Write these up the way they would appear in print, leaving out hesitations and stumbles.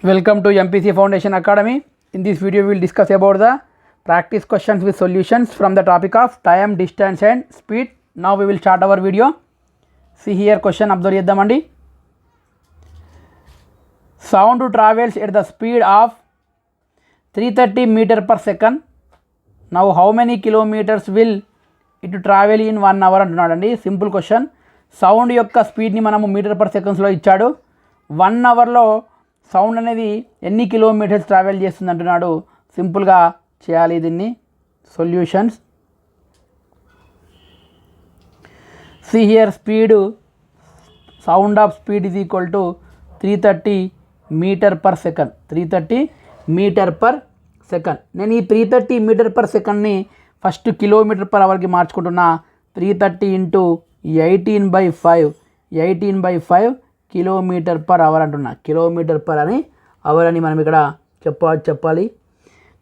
Welcome to MPC Foundation Academy. In this video, we will discuss about the practice questions with solutions from the topic of time, distance and speed. Now we will start our video. See here question observe cheddamandi. Sound travels at the speed of 330 meter per second. Now how many kilometers will it travel in 1 hour అంటున్నాడండి. Simple question. Sound యొక్క స్పీడ్ని మనము metre per సెకండ్స్లో ఇచ్చాడు. 1 అవర్లో sound అనేది ఎన్ని kilometres travel చేస్తుంది అంటున్నాడు. సింపుల్గా చేయాలి దీన్ని. Solutions. See here speed, sound of speed is equal to 330 metre per second. 330 metre per second. నేను ఈ 330 మీటర్ పర్ సెకండ్ని ఫస్ట్ కిలోమీటర్ పర్ అవర్కి మార్చుకుంటున్నా. 330 ఇంటూ 18/5 18/5 కిలోమీటర్ పర్ అవర్ అంటున్నా. కిలోమీటర్ పర్ అని అవర్ అని మనం ఇక్కడ చెప్పాలి.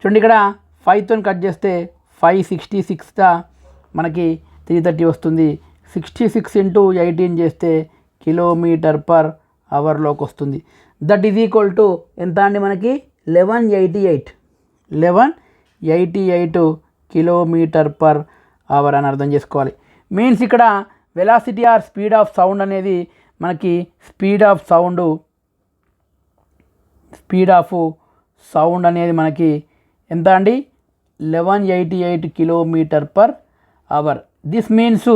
చూడండి, ఇక్కడ 5తో కట్ చేస్తే 566గా మనకి 330 వస్తుంది. 66 ఇంటూ 18 చేస్తే కిలోమీటర్ పర్ అవర్లోకి వస్తుంది. దట్ ఈజ్ ఈక్వల్ టు ఎంత అండి మనకి 1188 కిలోమీటర్ పర్ అవర్ అని అర్థం చేసుకోవాలి. మీన్స్ ఇక్కడ velocity or speed of sound అనేది మనకి స్పీడ్ ఆఫ్ సౌండ్ అనేది మనకి ఎంత అండి 1188 kilometre per hour. This means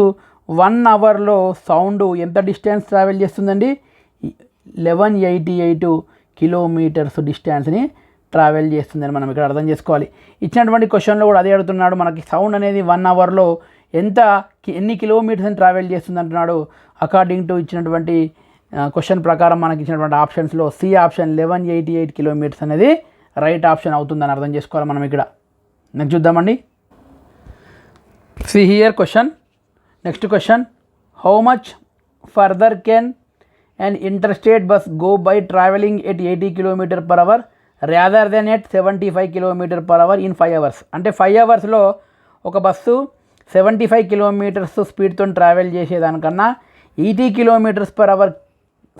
1 అవర్లో సౌండ్ ఎంత డిస్టెన్స్ ట్రావెల్ చేస్తుందండి? 1188 కిలోమీటర్స్ డిస్టెన్స్ని ట్రావెల్ చేస్తుందని మనం ఇక్కడ అర్థం చేసుకోవాలి. ఇచ్చినటువంటి క్వశ్చన్లో కూడా అదే అడుగుతున్నాడు. మనకి సౌండ్ అనేది 1 అవర్లో ఎన్ని కిలోమీటర్స్ని ట్రావెల్ చేస్తుంది అంటున్నాడు. అకార్డింగ్ టు ఇచ్చినటువంటి క్వశ్చన్ ప్రకారం మనకి ఇచ్చినటువంటి ఆప్షన్స్లో సి ఆప్షన్ 1188 కిలోమీటర్స్ అనేది రైట్ ఆప్షన్ అవుతుందని అర్థం చేసుకోవాలి మనం ఇక్కడ. నెక్స్ట్ చూద్దామండి. See here question. Next question, how much further can an interstate bus go by traveling at 80 km/h rather than at 75 km/h in 5 hours. అంటే 5 అవర్స్లో ఒక బస్సు 75 కిలోమీటర్స్ స్పీడ్తో ట్రావెల్ చేసేదానికన్నా 80 km/h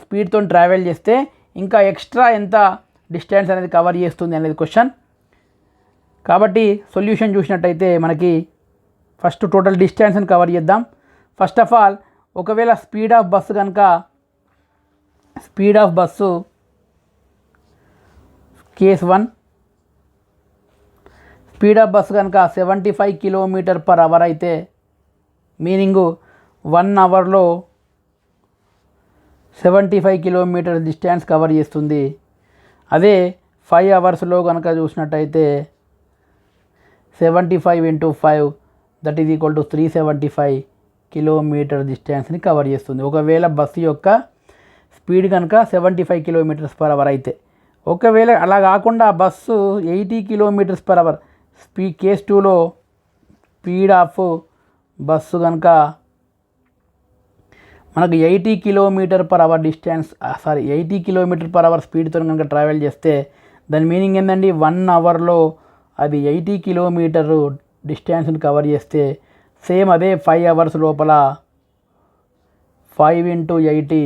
స్పీడ్తో ట్రావెల్ చేస్తే ఇంకా ఎక్స్ట్రా ఎంత డిస్టెన్స్ అనేది కవర్ చేస్తుంది అనేది క్వశ్చన్. కాబట్టి సొల్యూషన్ చూసినట్టయితే మనకి ఫస్ట్ టోటల్ డిస్టెన్స్ని కవర్ చేద్దాం. ఫస్ట్ ఆఫ్ ఆల్, ఒకవేళ speed of bus case 1 speed of bus కనుక 75 km/h అయితే మీనింగు 1 అవర్లో 75 కిలోమీటర్ డిస్టెన్స్ కవర్ చేస్తుంది. అదే 5 అవర్స్లో కనుక చూసినట్టయితే 75 × 5 that is equal to 375 kilometre డిస్టెన్స్ని కవర్ చేస్తుంది. ఒకవేళ బస్సు యొక్క స్పీడ్ కనుక 75 km/h అయితే. ఒకవేళ అలా కాకుండా బస్సు 80 km/h కేస్ 2లో స్పీడ్ ఆఫ్ బస్సు కనుక మనకు 80 km/h డిస్టెన్స్ 80 km/h స్పీడ్తో కనుక ట్రావెల్ చేస్తే దాని మీనింగ్ ఏంటండి? 1 అవర్లో అది 80 కిలోమీటర్ డిస్టెన్స్ని కవర్ చేస్తే సేమ్ అదే 5 అవర్స్ లోపల 5 × 80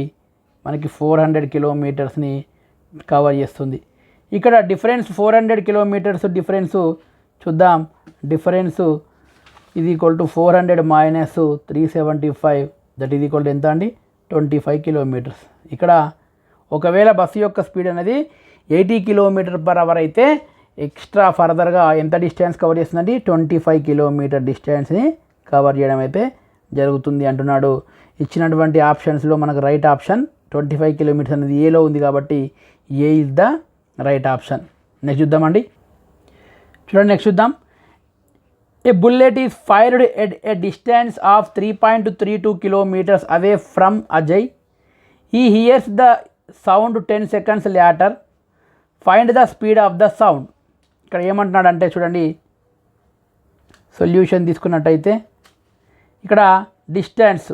మనకి 400 కిలోమీటర్స్ని కవర్ చేస్తుంది. ఇక్కడ డిఫరెన్స్ 400 కిలోమీటర్స్ డిఫరెన్సు చూద్దాం. డిఫరెన్స్ ఇది equal to 400 minus 375 that is equal to ఎంత అండి? 25 కిలోమీటర్స్. ఇక్కడ ఒకవేళ బస్సు యొక్క స్పీడ్ అనేది 80 km/h అయితే ఎక్స్ట్రా ఫర్దర్గా ఎంత డిస్టెన్స్ కవర్ చేస్తుందండి? 25 కిలోమీటర్ డిస్టెన్స్ని కవర్ చేయడం అయితే జరుగుతుంది అంటున్నాడు. ఇచ్చినటువంటి ఆప్షన్స్లో మనకు రైట్ ఆప్షన్ 25 కిలోమీటర్స్ అనేది ఏలో ఉంది కాబట్టి A is the right option. Next చూద్దామండి. చూడండి, నెక్స్ట్ చూద్దాం. A bullet is fired at a distance of 3.32 kilometers away from Ajay. He hears the sound 10 seconds later. Find the speed of the sound. ఇక్కడ ఏమంటున్నాడు అంటే చూడండి, సొల్యూషన్ తీసుకున్నట్టయితే ఇక్కడ distance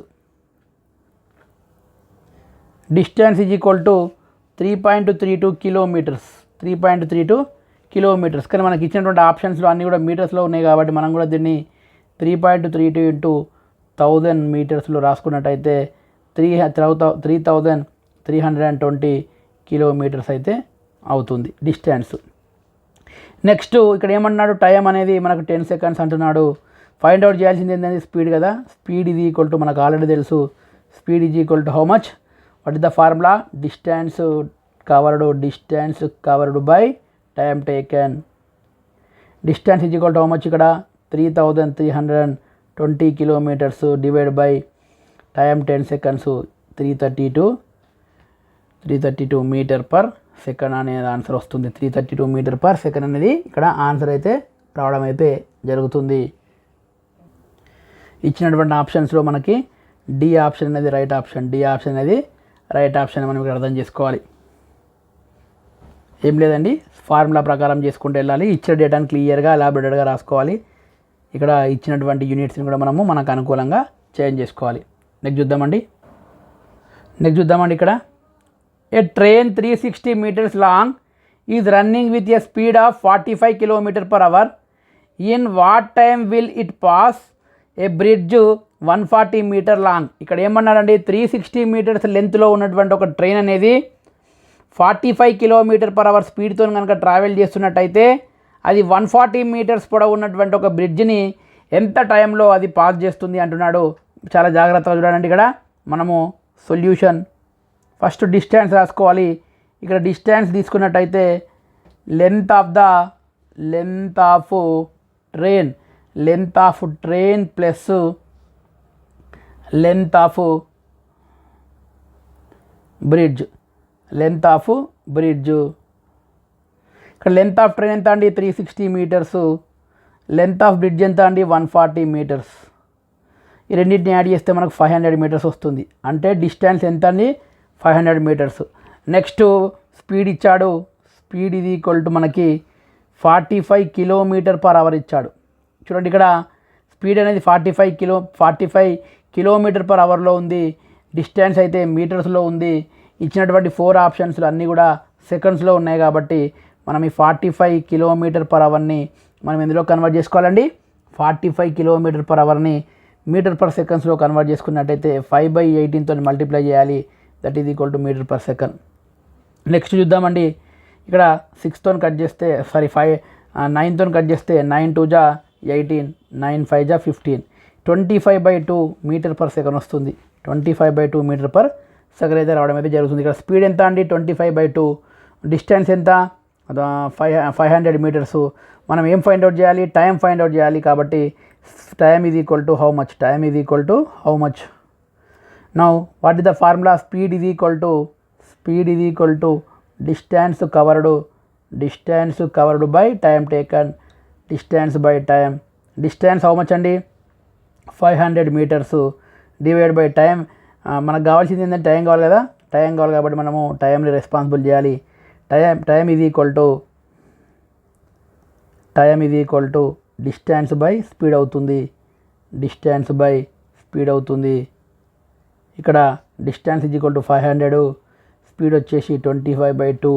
is equal to 3.32 kilometers. 3.32 kilometers. కానీ మనకి ఇచ్చినటువంటి ఆప్షన్స్లో అన్నీ కూడా మీటర్స్లో ఉన్నాయి కాబట్టి మనం కూడా దీన్ని 3.32 × 1000 మీటర్స్లో రాసుకున్నట్టయితే 3320 కిలోమీటర్స్ అయితే అవుతుంది డిస్టెన్స్. నెక్స్ట్ ఇక్కడ ఏమన్నాడు, టైం అనేది మనకు 10 సెకండ్స్ అంటున్నాడు. ఫైండ్ అవుట్ చేయాల్సింది ఏంటంటే స్పీడ్ కదా. స్పీడ్ ఇది ఈక్వల్ టు మనకు ఆల్రెడీ తెలుసు. Speed is equal to how much, what is the formula, distance covered by time taken. Distance is equal to how much, ఇక్కడ 3320 kilometres divide by time 10 seconds 332 metre per second అనేది answer వస్తుంది. 332 metre per second అనేది ఇక్కడ answer అయితే రావడం అయితే జరుగుతుంది. ఇచ్చినటువంటి ఆప్షన్స్లో మనకి డి ఆప్షన్ అనేది రైట్ ఆప్షన్. డి ఆప్షన్ అనేది రైట్ ఆప్షన్ మనం ఇక్కడ అర్థం చేసుకోవాలి. ఏం లేదండి, ఫార్ములా ప్రకారం చేసుకుంటూ వెళ్ళాలి. ఇచ్చిన డేటాను క్లియర్గా ఎలాబొరేటెడ్గా రాసుకోవాలి. ఇక్కడ ఇచ్చినటువంటి యూనిట్స్ని కూడా మనకు అనుకూలంగా చేంజ్ చేసుకోవాలి. నెక్స్ట్ చూద్దామండి ఇక్కడ ఏ train 360 meters long is running with a speed of 45 km/h. In what time will it pass a bridge 140 meter long? ఇక్కడ ఏమన్నారండి, 360 meters లెంత్లో ఉన్నటువంటి ఒక ట్రైన్ అనేది 45 km/h స్పీడ్తో కనుక ట్రావెల్ చేస్తున్నట్టయితే అది 140 meters పొడవు ఉన్నటువంటి ఒక బ్రిడ్జ్ని ఎంత టైంలో అది పాస్ చేస్తుంది అంటున్నాడు. చాలా జాగ్రత్తగా చూడండి. ఇక్కడ మనము సొల్యూషన్ ఫస్ట్ డిస్టెన్స్ రాసుకోవాలి. ఇక్కడ డిస్టెన్స్ తీసుకున్నట్టయితే length of train plus length of bridge. ఇక్కడ లెంత్ ఆఫ్ ట్రైన్ ఎంత అండి, 360 meters. లెంత్ ఆఫ్ బ్రిడ్జ్ ఎంత అండి, 140 meters. ఈ రెండింటిని యాడ్ చేస్తే మనకు 500 meters వస్తుంది. అంటే డిస్టెన్స్ ఎంత అండి, 500 meters. నెక్స్ట్ స్పీడ్ ఇచ్చాడు. స్పీడ్ ఇది ఈక్వల్ టు మనకి 45 km/h ఇచ్చాడు. చూడండి ఇక్కడ స్పీడ్ అనేది 45 km/hలో ఉంది. డిస్టెన్స్ అయితే మీటర్స్లో ఉంది. ఇచ్చినటువంటి 4 ఆప్షన్స్లు అన్నీ కూడా సెకండ్స్లో ఉన్నాయి కాబట్టి మనం ఈ 45 km/hని మనం ఎందులో కన్వర్ట్ చేసుకోవాలండి, 45 km/hని మీటర్ పర్ సెకండ్స్లో కన్వర్ట్ చేసుకున్నట్టయితే 5/18తో మల్టిప్లై చేయాలి. That is equal to metre per second. Next చూద్దామండి. ఇక్కడ 6తో కట్ చేస్తే 9తో కట్ చేస్తే 9 2 జా 18, 9 5 జా 15, 25/2 మీటర్ పర్ సెకండ్ వస్తుంది. 25/2 మీటర్ పర్ సెకండ్ అయితే రావడం అయితే జరుగుతుంది. ఇక్కడ స్పీడ్ ఎంత అండి, 25/2. డిస్టెన్స్ ఎంత, 500 meters. మనం ఏం ఫైండ్ అవుట్ చేయాలి, టైం ఫైండ్ అవుట్ చేయాలి. కాబట్టి time is equal to how much. Now what is the formula, speed is equal to distance covered by time taken. Distance by time. Distance how much అండి, 500 meters divide by time. మనకు కావాల్సింది ఏంటంటే time కావాలి కదా, time కావాలి కాబట్టి మనము టైంని రెస్పాన్సిబుల్ చేయాలి. Time is equal to distance by speed అవుతుంది. ఇక్కడ distance is equal to 500, speed వచ్చేసి 25/2.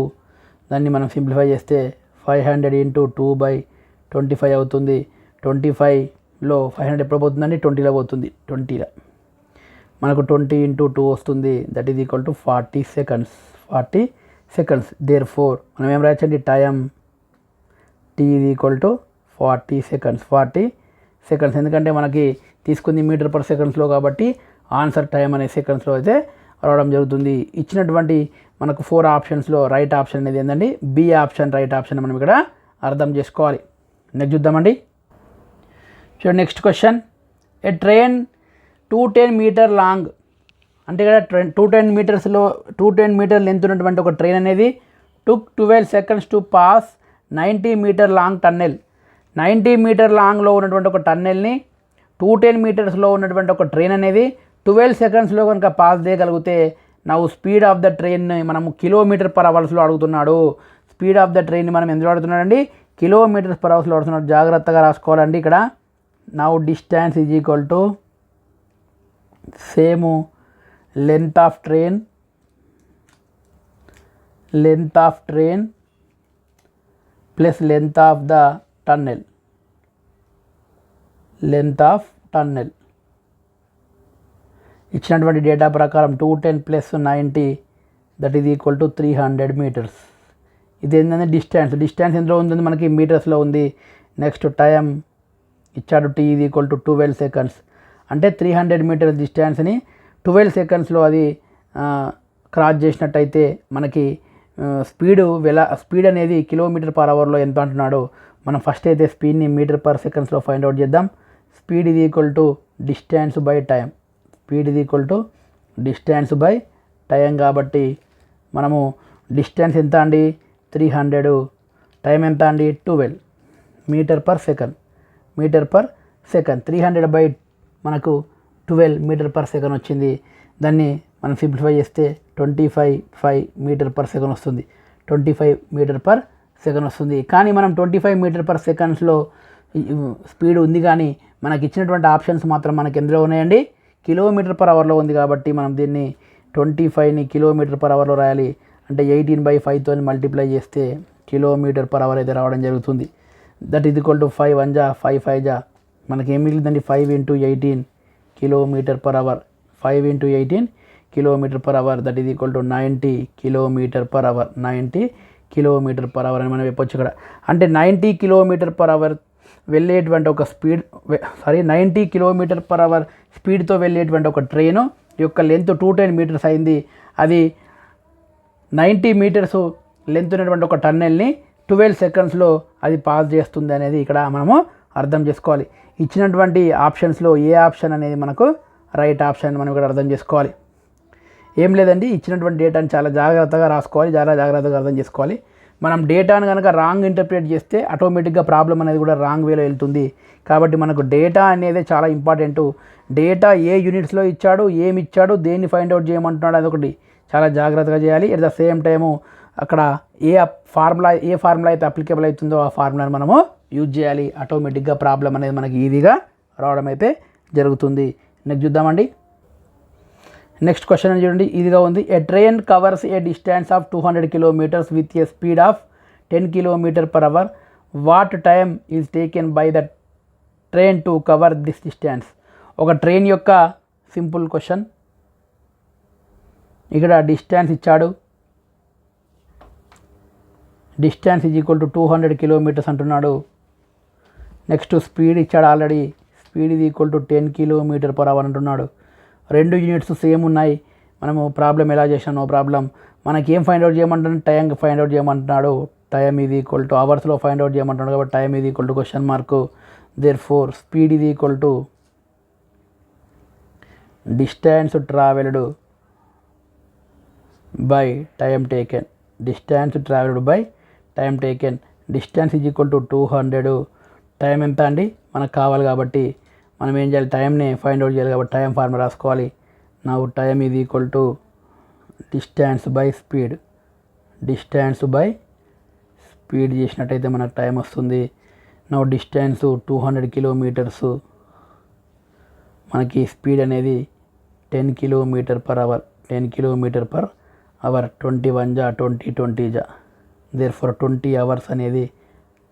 దాన్ని మనం సింప్లిఫై చేస్తే 500 × 2/25 అవుతుంది. 25లో 500 ఎప్పుడు పోతుందండి, 20లో పోతుంది. 20లో మనకు 20 × 2 వస్తుంది. That is equal to 40 seconds. Therefore మనం ఏం రాయొచ్చండి, time t is equal to 40 seconds. ఎందుకంటే మనకి తీసుకుంది మీటర్ పర్ సెకండ్స్లో కాబట్టి ఆన్సర్ టైం అనే సెకండ్స్లో అయితే రావడం జరుగుతుంది. ఇచ్చినటువంటి మనకు 4 ఆప్షన్స్లో రైట్ ఆప్షన్ అనేది ఏంటండి, బి ఆప్షన్ రైట్ ఆప్షన్ మనం ఇక్కడ అర్థం చేసుకోవాలి. నెక్స్ట్ చూద్దామండి. చూడండి నెక్స్ట్ క్వశ్చన్, ఏ ట్రైన్ 210 meter లాంగ్, అంటే ఇక్కడ 210 meter లెంత్ ఉన్నటువంటి ఒక ట్రైన్ అనేది టుక్ 12 seconds to pass 90 meter long tunnel. 90 meter లాంగ్లో ఉన్నటువంటి ఒక టన్నెల్ని 210 meters ఉన్నటువంటి ఒక ట్రైన్ అనేది 12 secondsలో కనుక పాస్ చేయగలిగితే నా స్పీడ్ ఆఫ్ ద ట్రైన్ని మనము km/hలో అడుగుతున్నాడు. స్పీడ్ ఆఫ్ ద ట్రైన్ని మనం ఎందులో అడుగుతున్నాడండి, km/hలో అడుగుతున్నాడు. జాగ్రత్తగా రాసుకోవాలండి. ఇక్కడ నా distance is equal to same length of train plus length of the tunnel. ఇచ్చినటువంటి డేటా ప్రకారం 210 + 90 that is equal to 300 meters. ఇది ఏంటంటే డిస్టెన్స్ ఎందులో ఉంది మనకి మీటర్స్లో ఉంది. నెక్స్ట్ టైం ఇచ్చాడు t = 12 సెకండ్స్. అంటే 300 మీటర్స్ డిస్టెన్స్ని 12 సెకండ్స్లో అది క్రాస్ చేసినట్టయితే మనకి స్పీడ్ అనేది km/hలో ఎంత అంటున్నాడు. మనం ఫస్ట్ అయితే స్పీడ్ని మీటర్/సెకండ్స్లో ఫైండ్ అవుట్ చేద్దాం. Speed = distance by time. Speed = distance by time. కాబట్టి మనము డిస్టెన్స్ ఎంత అండి 300, టైం ఎంత అండి 12 మీటర్/సెకండ్. 300 బై మనకు 12 మీటర్/సెకండ్ వచ్చింది. దాన్ని మనం సింప్లిఫై చేస్తే 25 మీటర్/సెకండ్ వస్తుంది. 25 మీటర్/సెకండ్ వస్తుంది. కానీ మనం 25 మీటర్/సెకండ్స్లో స్పీడ్ ఉంది, కానీ మనకి ఇచ్చినటువంటి ఆప్షన్స్ మాత్రం మనకి ఎందులో ఉన్నాయండి km/hలో ఉంది. కాబట్టి మనం దీన్ని 25ని km/hలో రాయాలి. అంటే 18/5తో మల్టిప్లై చేస్తే km/h అయితే రావడం జరుగుతుంది. దట్ ఈజ్ ఈక్వల్ టు 5 1 జా 5 5 జా మనకి ఏం మిగిలిందండి 5 × 18 km/h. 5 × 18 km/h that is equal to 90 km/h. 90 km/h అని మనం చెప్పొచ్చు ఇక్కడ. అంటే 90 km/h వెళ్ళేటువంటి ఒక 90 km/h స్పీడ్తో వెళ్ళేటువంటి ఒక ట్రైను యొక్క లెంత్ 210 మీటర్స్ అయింది. అది 90 మీటర్స్ లెంత్ ఉన్నటువంటి ఒక టన్నెల్ని 12 సెకండ్స్లో అది పాస్ చేస్తుంది అనేది ఇక్కడ మనము అర్థం చేసుకోవాలి. ఇచ్చినటువంటి ఆప్షన్స్లో ఏ ఆప్షన్ అనేది మనకు రైట్ ఆప్షన్ మనం ఇక్కడ అర్థం చేసుకోవాలి. ఏం లేదండి, ఇచ్చినటువంటి డేటాని చాలా జాగ్రత్తగా రాసుకోవాలి, చాలా జాగ్రత్తగా అర్థం చేసుకోవాలి. మనం డేటాను కనుక రాంగ్ ఇంటర్ప్రిట్ చేస్తే ఆటోమేటిక్గా ప్రాబ్లం అనేది కూడా రాంగ్ వేలో వెళ్తుంది. కాబట్టి మనకు డేటా అనేది చాలా ఇంపార్టెంట్. డేటా ఏ యూనిట్స్లో ఇచ్చాడు, ఏమి ఇచ్చాడు, దేన్ని ఫైండ్ అవుట్ చేయమంటున్నాడు అదొకటి చాలా జాగ్రత్తగా చేయాలి. ఎట్ ద సేమ్ టైము అక్కడ ఏ ఫార్ములా అయితే అప్లికేబుల్ అవుతుందో ఆ ఫార్ములాని మనము యూజ్ చేయాలి. ఆటోమేటిక్గా ప్రాబ్లం అనేది మనకి ఈజీగా రావడం అయితే జరుగుతుంది. నెక్స్ట్ చూద్దామండి. నెక్స్ట్ క్వశ్చన్ అని చూడండి, ఈజీగా ఉంది. A train covers a distance of 200 kilometres with a speed of 10 km/h. What time is taken by the train to cover this distance. ఒక ట్రైన్ యొక్క సింపుల్ క్వశ్చన్. ఇక్కడ డిస్టెన్స్ ఇచ్చాడు. డిస్టెన్స్ = 200 కిలోమీటర్స్ అంటున్నాడు. Next speed ఇచ్చాడు already. Speed = 10 km/h అంటున్నాడు. రెండు units same ఉన్నాయి. మనము ప్రాబ్లం ఎలా చేసాం నో ప్రాబ్లం. మనకి ఏం ఫైండ్ అవుట్ చేయమంటున్నాడు, టైం ఫైండ్ అవుట్ చేయమంటున్నాడు. టైం = అవర్స్లో ఫైండ్ అవుట్ చేయమంటున్నాడు. కాబట్టి time = therefore speed distance travelled by time taken. Distance travelled by time taken. Distance = 200. Time ఎంత అండి మనకు కావాలి కాబట్టి మనం ఏం చేయాలి, టైంని ఫైండ్ అవుట్ చేయాలి. కాబట్టి టైం ఫార్ములా రాసుకోవాలి. నా time = distance by speed. Distance by speed చేసినట్టయితే మనకు టైం వస్తుంది. నా డిస్టెన్స్ 200 కిలోమీటర్స్, మనకి స్పీడ్ అనేది 10 km/h. 10 km/h. 21 జా 20 20 జా దేర్ఫోర్ 20 అవర్స్ అనేది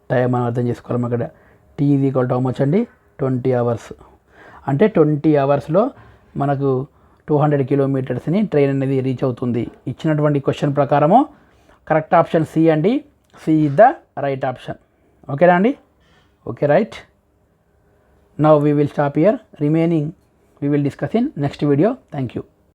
టైం మనం అర్థం చేసుకోవాలి. అక్కడ t = హౌ మచ్ అండి 20 అవర్స్. అంటే 20 అవర్స్లో మనకు 200 కిలోమీటర్స్ని ట్రైన్ అనేది రీచ్ అవుతుంది. ఇచ్చినటువంటి క్వశ్చన్ ప్రకారము కరెక్ట్ ఆప్షన్ సి అండి. C is the right option. ఓకేనా అండి? Okay, right. Now we will stop here. Remaining we will discuss in next video. Thank you.